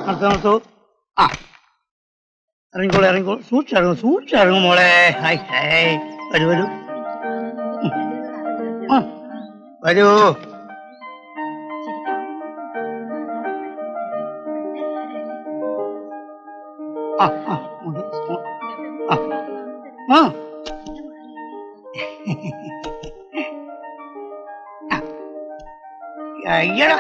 നിർത്തൂ. ആ ഇറങ്ങിക്കോളൂ. സൂക്ഷിച്ചിറങ്ങും മോളെ. Hi hi. വരൂ. വരൂ. അയ്യടാ.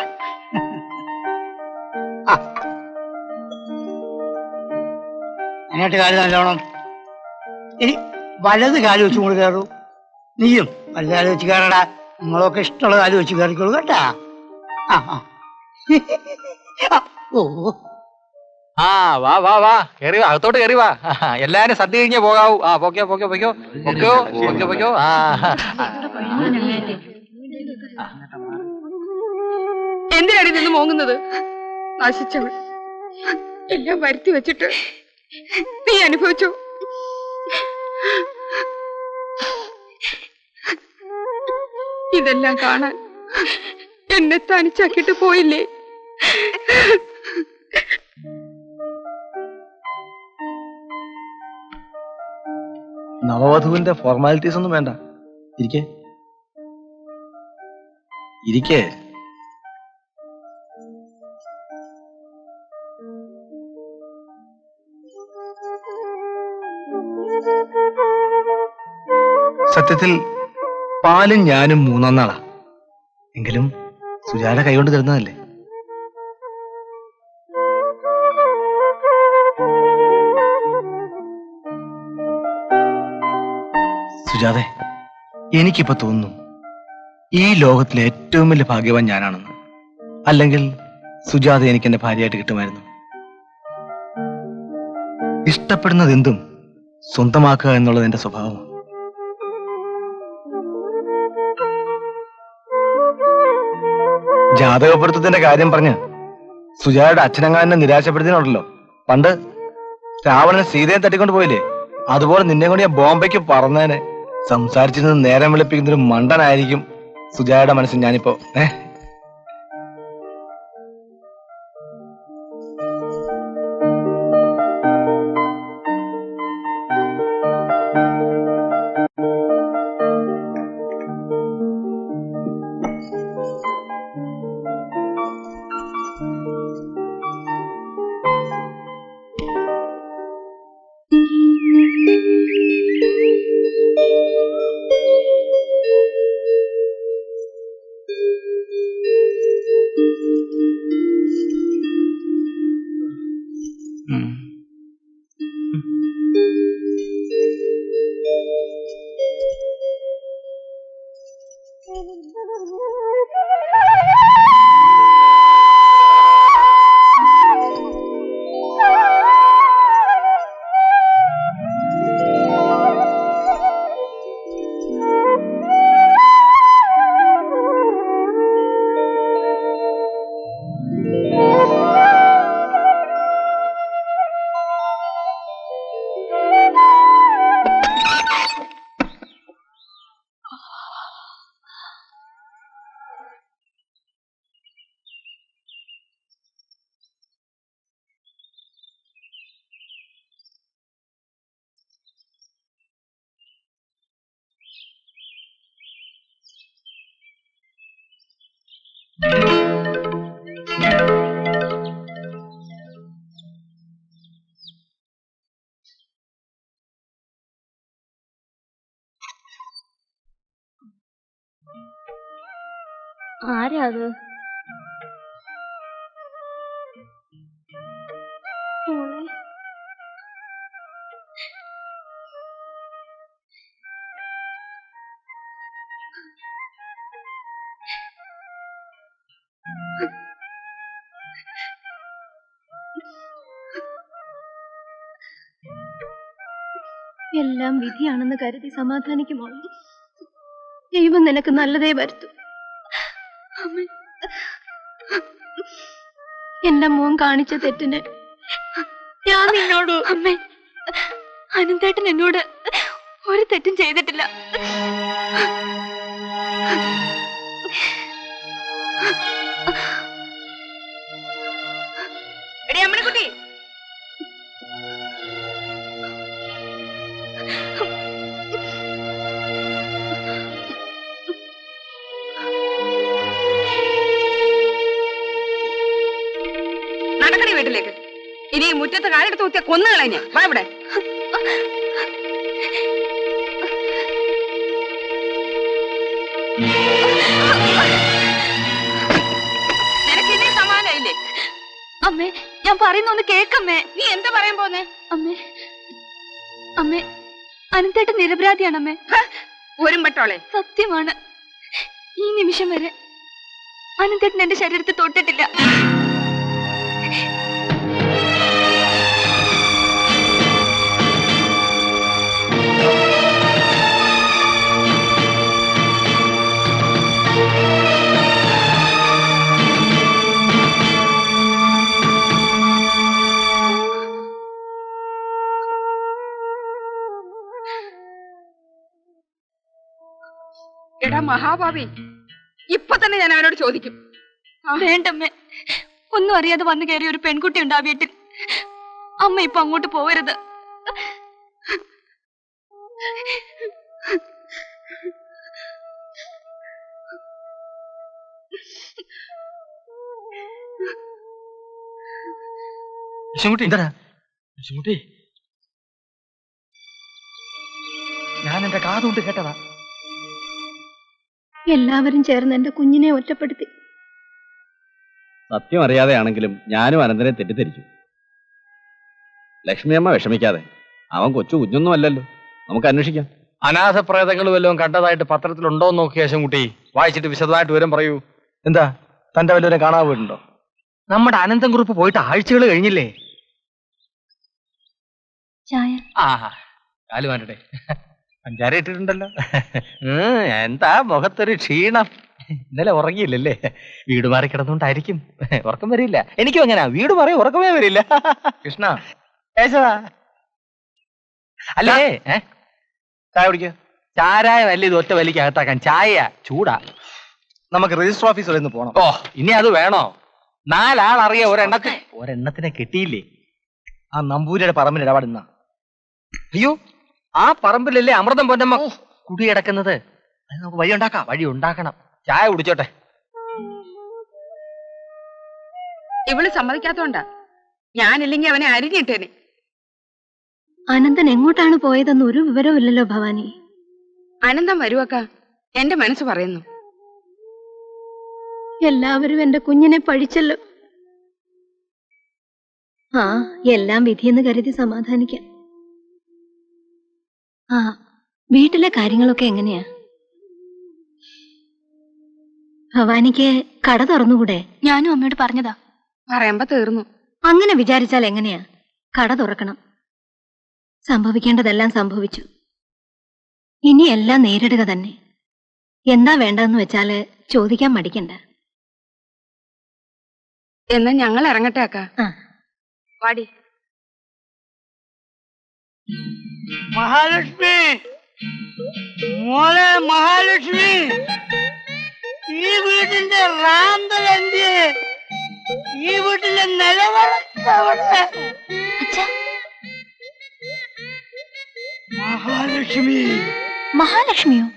അതിനായിട്ട് കാല് നല്ലോണം. ഇനി വലത് കാല് വെച്ചും കൂടി കയറൂ. നീയും വലത് കാല് വെച്ച് കയറടാ. നിങ്ങളൊക്കെ ഇഷ്ടമുള്ള കാല് വെച്ച് കയറിക്കോളൂ കേട്ടാ. ഓ വാ വാ വാ കേറി വാ, അകത്തോട്ട് കേറി വാ. എല്ലാരും സദ്യ കഴിഞ്ഞേ പോകാവൂ. പൊക്കോ. എന്തിനാണ് നിന്ന് മോങ്ങുന്നത്? നശിച്ചവൾ എല്ലാം വരുത്തി വെച്ചിട്ട് നീ അനുഭവിച്ചു. ഇതെല്ലാം കാണാൻ എന്നെ തനിച്ചാക്കിട്ട് പോയില്ലേ? നവവധുവിന്റെ ഫോർമാലിറ്റീസ് ഒന്നും വേണ്ട. ഇരിക്കേ. സത്യത്തിൽ പാലും ഞാനും മൂന്നാം നാളാ. എങ്കിലും സുജാത കൈകൊണ്ട് തരുന്നതല്ലേ. സുജാതെ, എനിക്കിപ്പോ തോന്നുന്നു ഈ ലോകത്തിലെ ഏറ്റവും വലിയ ഭാഗ്യവാൻ ഞാനാണെന്ന്. അല്ലെങ്കിൽ സുജാത എനിക്ക് എന്റെ ഭാര്യയായിട്ട് കിട്ടുമായിരുന്നു. ഇഷ്ടപ്പെടുന്നത് എന്തും സ്വന്തമാക്കുക എന്നുള്ളത് എന്റെ സ്വഭാവമാണ്. ജാതകപ്പൊരുത്തത്തിന്റെ കാര്യം പറഞ്ഞ് സുജാതയുടെ അച്ഛനങ്ങാനെ നിരാശപ്പെടുത്തിയിട്ടുണ്ടല്ലോ. പണ്ട് രാവണനെ സീതയെ തട്ടിക്കൊണ്ട് പോയില്ലേ, അതുപോലെ നിന്നെ കൊണ്ട് ഞാൻ ബോംബെക്ക് പറന്നേനെ. സംസാരിച്ചിരുന്നത് നേരം വെളുപ്പിക്കുന്നൊരു മണ്ടനായിരിക്കും സുജാതയുടെ മനസ്സിൽ ഞാനിപ്പോ. ആരാ അത്? എല്ലാം വിധിയാണെന്ന് കരുതി സമാധാനിക്കുമോ? ദൈവം നിനക്ക് നല്ലതേ വരുത്തും. എന്റെ മോൻ കാണിച്ച തെറ്റിന് ഞാൻ നിന്നോട് അമ്മേ, അനന്തേട്ടൻ എന്നോട് ഒരു തെറ്റും ചെയ്തിട്ടില്ല. എടി അമ്മണിക്കുട്ടി, നടക്കണി വീട്ടിലേക്ക്. ഇനി മുറ്റത്ത് കാലെടുത്ത് കുത്തിയ കൊന്നുകളഞ്ഞ വാ ഇവിടെ. നിനക്ക് ഇനി സമാധാനമില്ലേ? അമ്മേ, ഞാൻ പറയുന്ന ഒന്ന് കേക്കമ്മേ. നീ എന്താ പറയാൻ പോന്നെ? അമ്മേ, അമ്മേ, അനന്തേട്ടൻ നിരപരാധിയാണ് അമ്മേ. ഒരുമ്പട്ടോളെ, സത്യമാണ്. ഈ നിമിഷം വരെ അനന്തേട്ടൻ എന്റെ ശരീരത്തിൽ തൊട്ടിട്ടില്ല. എടാ മഹാഭാവി, ഇപ്പൊ തന്നെ ഞാൻ അവനോട് ചോദിക്കും. വേണ്ടമ്മേ, ഒന്നും അറിയാതെ വന്നു കയറിയ ഒരു പെൺകുട്ടി ഉണ്ട് ആ വീട്ടിൽ. അമ്മ ഇപ്പൊ അങ്ങോട്ട് പോവരുത്. ഞാൻ എന്റെ കാതുകൊണ്ട് കേട്ടതാ. എല്ലാവരും ചേർന്ന് എന്റെ കുഞ്ഞിനെ ഒറ്റപ്പെടുത്തി. സത്യം അറിയാതെയാണെങ്കിലും ഞാനും അനന്തനെ തെറ്റിദ്ധരിച്ചു. ലക്ഷ്മിയമ്മ വിഷമിക്കാതെ, അവൻ കൊച്ചു കുഞ്ഞൊന്നും അല്ലല്ലോ, നമുക്ക് അന്വേഷിക്കാം. അനാഥ പ്രേതങ്ങൾ വല്ലതും കണ്ടതായിട്ട് പത്രത്തിലുണ്ടോ എന്ന് നോക്കി യേശുകുട്ടി വായിച്ചിട്ട് വിശദമായിട്ട് വിവരം പറയൂ. എന്താ തന്റെ വല്ലവരെ കാണാൻ പോയിട്ടുണ്ടോ? നമ്മുടെ അനന്തൻ കുറിപ്പ് പോയിട്ട് ആഴ്ചകൾ കഴിഞ്ഞില്ലേ? ചായ. കാല് മാറ്റട്ടെ. പഞ്ചാര ഇട്ടിട്ടുണ്ടല്ലോ. എന്താ മുഖത്തൊരു ക്ഷീണം? ഇന്നലെ ഉറങ്ങിയില്ലല്ലേ? വീട് മാറി കിടന്നുകൊണ്ടായിരിക്കും. ഉറക്കം വരില്ല. എനിക്കും അങ്ങനെ വീട് മാറി ഉറക്കമേ വരില്ല. കൃഷ്ണ അല്ലേ? ചായ കുടിക്ക. ചാരായ വലിയ ഇത് ഒറ്റ വലിക്ക് അകത്താക്കാൻ. ചായ ചൂടാ. നമുക്ക് രജിസ്റ്റർ ഓഫീസ് വരെ ഒന്ന് പോണം. ഓ, ഇനി അത് വേണോ? 4 ആൾ അറിയാ ഒരെണ്ണത്തിനെ കിട്ടിയില്ലേ? ആ നമ്പൂരിയുടെ പറമ്പിൽ ഇടപാടുന്ന. അയ്യോ, ആ പറമ്പിലല്ലേ അമൃതം പൊന്നമ്മ കുടിയടക്കുന്നത്. അത് നമുക്ക് വഴി ഉണ്ടാക്കണം. ചായ കുടിച്ചോട്ടെ. ഇവള് സമ്മതിക്കാത്തോണ്ടാ. ഞാനില്ലെങ്കിൽ അവനെ അരിഞ്ഞിട്ടേനെ. അനന്തൻ എങ്ങോട്ടാണ് പോയതെന്ന് ഒരു വിവരവും ഇല്ലല്ലോ ഭവാനി. അനന്തം വരുവക്ക, എന്റെ മനസ്സ് പറയുന്നു. എല്ലാവരും എന്റെ കുഞ്ഞിനെ പഴിച്ചല്ലോ. എല്ലാം വിധിയെന്ന് കരുതി സമാധാനിക്കാം. വീട്ടിലെ കാര്യങ്ങളൊക്കെ എങ്ങനെയാ? ഭവാനിക്ക് കട തുറന്നുകൂടെ? ഞാനും അമ്മയോട് പറഞ്ഞതാ. പറയുമ്പോ തീർന്നു. അങ്ങനെ വിചാരിച്ചാൽ എങ്ങനെയാ? കട തുറക്കണം. സംഭവിക്കേണ്ടതെല്ലാം സംഭവിച്ചു. ഇനി എല്ലാം നേരിടുക തന്നെ. എന്താ വേണ്ടെന്ന് വെച്ചാല് ചോദിക്കാൻ മടിക്കണ്ട. എന്നാ ഞങ്ങൾ ഇറങ്ങട്ടെ അക്ക. വാടി. മഹാലക്ഷ്മി, മോളെ മഹാലക്ഷ്മി, ഈ വീട്ടിന്റെ റാന്തലെന്ത്? ഈ വീട്ടിലെ നിലവിളക്കവിടെ. മഹാലക്ഷ്മി. മഹാലക്ഷ്മിയോ?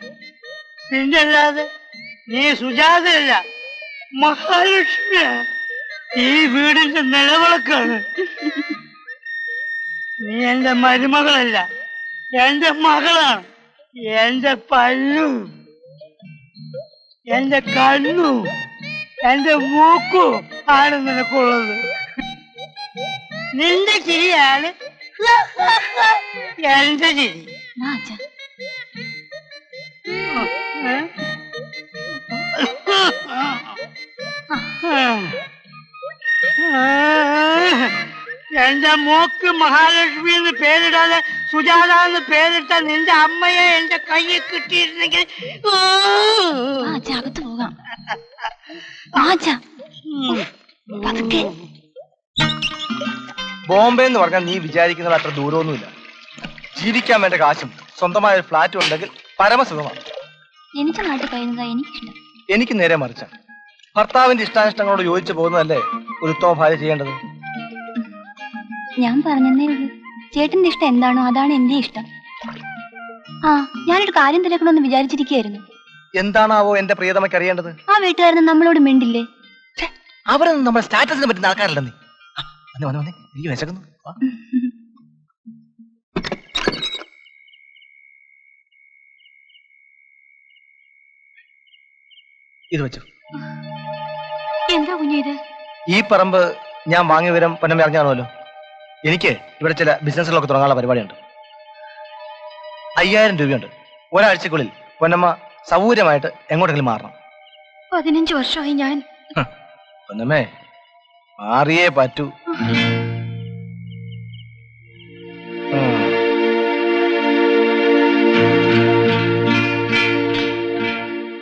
പിന്നല്ലാതെ നീ സുജാതയല്ല, മഹാലക്ഷ്മിയ. ഈ വീടിന്റെ നിലവിളക്കാണ്. നീ എന്റെ മരുമകളല്ല, എന്റെ മകളാണ്. എന്റെ പല്ലും എന്റെ കണ്ണും എന്റെ മൂക്കും ആണ് നിനക്കുള്ളത്. നിന്റെ ചിരിയാണ് എന്റെ ചിരി. എന്റെ മോക്ക് മഹാലക്ഷ്മി എന്ന് പേരിടാതെ സുജാത എന്ന് പേരിട്ട നിന്റെ അമ്മയെ എന്റെ കയ്യിൽ കിട്ടിയിരുന്നെങ്കിൽ അകത്ത് പോകാം. ബോംബെ എന്ന് പറഞ്ഞാൽ നീ വിചാരിക്കുന്നത് അത്ര ദൂരമൊന്നുമില്ല. ജീവിക്കാൻ വേണ്ട കാശും സ്വന്തമായ ഒരു ഫ്ലാറ്റും ഉണ്ടെങ്കിൽ പരമസുഖമാണ്. എനിക്ക് നാട്ടിൽ കഴിയുന്നതാ എനിക്കിഷ്ടം. എനിക്ക് നേരെ മറിച്ച ഭർത്താവിന്റെ ഇഷ്ടാനിഷ്ടങ്ങളോട് യോജിച്ചു പോകുന്നതല്ലേ ഒരു ഉത്തമ ഭാര്യ ചെയ്യേണ്ടത്. ഞാൻ പറഞ്ഞതേ ഉള്ളൂ. ചേട്ടന്റെ ഇഷ്ടം എന്താണോ അതാണ് എന്റെ ഇഷ്ടം. ആ, ഞാനൊരു കാര്യം തിരക്കണമെന്ന് വിചാരിച്ചിരിക്കുകയായിരുന്നു. എന്താണാവോ എന്റെ പ്രിയതമയ്ക്ക് അറിയേണ്ടത്? ആ വീട്ടുകാരന് നമ്മളോട് മിണ്ടില്ലേ? അവരൊന്നും നമ്മുടെ സ്റ്റാറ്റസിനെ പറ്റുന്ന ആൾക്കാരല്ല. നീ വന്നേ വന്നേ, എനിക്ക് വിശക്കുന്നു. ഇത് വെച്ചു. എന്താ കുഞ്ഞേ ഇത്? ഈ പറമ്പ് ഞാൻ വാങ്ങിയ വിവരം പൊന്നമ്മ അറിഞ്ഞാണല്ലോ. എനിക്ക് ഇവിടെ ചില ബിസിനസ്സുകളൊക്കെ തുടങ്ങാനുള്ള പരിപാടിയുണ്ട്. 5000 രൂപയുണ്ട്. ഒരാഴ്ചക്കുള്ളിൽ പൊന്നമ്മ സൗകര്യമായിട്ട് എങ്ങോട്ടെങ്കിലും മാറണം. 15 വർഷമായി ഞാൻ. പൊന്നമ്മേ, മാറിയേ പറ്റൂ.